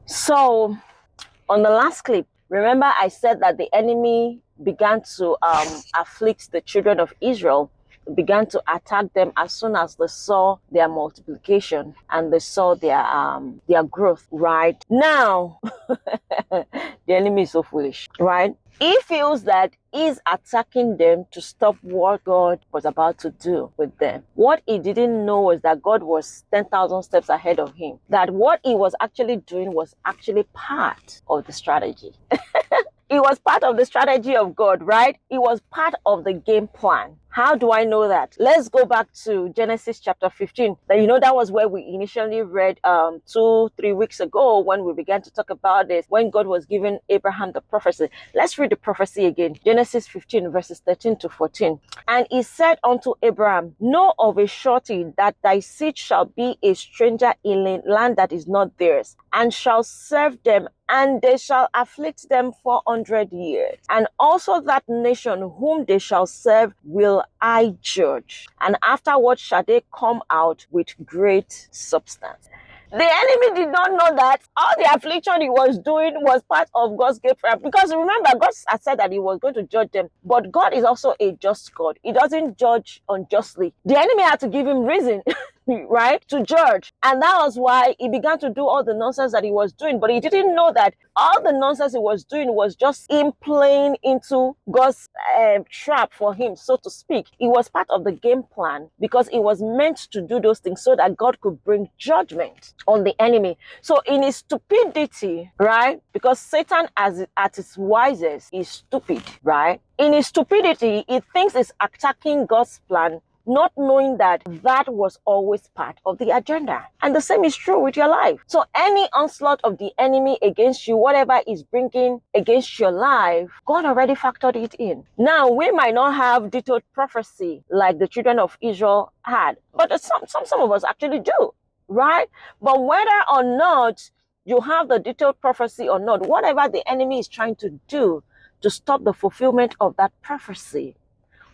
So on the last clip, remember I said that the enemy began to afflict the children of Israel, began to attack them as soon as they saw their multiplication and they saw their growth. Right now, the enemy is so foolish, right? He feels that he's attacking them to stop what God was about to do with them. What he didn't know was that God was 10,000 steps ahead of him. That what he was actually doing was actually part of the strategy. It was part of the strategy of God, right? It was part of the game plan. How do I know that? Let's go back to Genesis chapter 15. That was where we initially read 2-3 weeks ago when we began to talk about this, when God was giving Abraham the prophecy. Let's read the prophecy again. Genesis 15 verses 13 to 14. And he said unto Abraham, know of a surety that thy seed shall be a stranger in a land that is not theirs, and shall serve them, and they shall afflict them 400 years. And also that nation whom they shall serve will I judge, and afterward shall they come out with great substance. The enemy did not know that all the affliction he was doing was part of God's great plan. Because remember, God had said that he was going to judge them. But God is also a just God. He doesn't judge unjustly. The enemy had to give him reason, right, to judge. And that was why he began to do all the nonsense that he was doing. But he didn't know that all the nonsense he was doing was just him playing into God's trap for him, so to speak. It was part of the game plan because it was meant to do those things so that God could bring judgment on the enemy. So in his stupidity, right, because Satan at his wisest is stupid, right? In his stupidity, he thinks he's attacking God's plan, not knowing that that was always part of the agenda. And the same is true with your life. So any onslaught of the enemy against you, whatever is bringing against your life, God already factored it in. Now, we might not have detailed prophecy like the children of Israel had, but some of us actually do, right? But whether or not you have the detailed prophecy or not, whatever the enemy is trying to do to stop the fulfillment of that prophecy,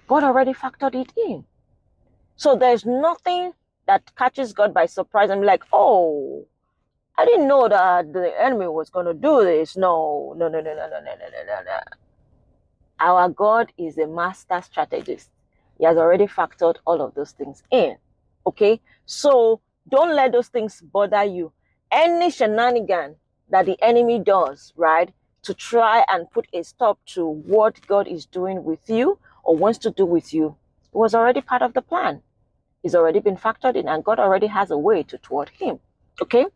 God already factored it in. So there's nothing that catches God by surprise and be like, oh, I didn't know that the enemy was going to do this. No. Our God is a master strategist. He has already factored all of those things in. Okay? So don't let those things bother you. Any shenanigan that the enemy does, right, to try and put a stop to what God is doing with you or wants to do with you, it was already part of the plan. It's already been factored in, and God already has a way to thwart him. Okay?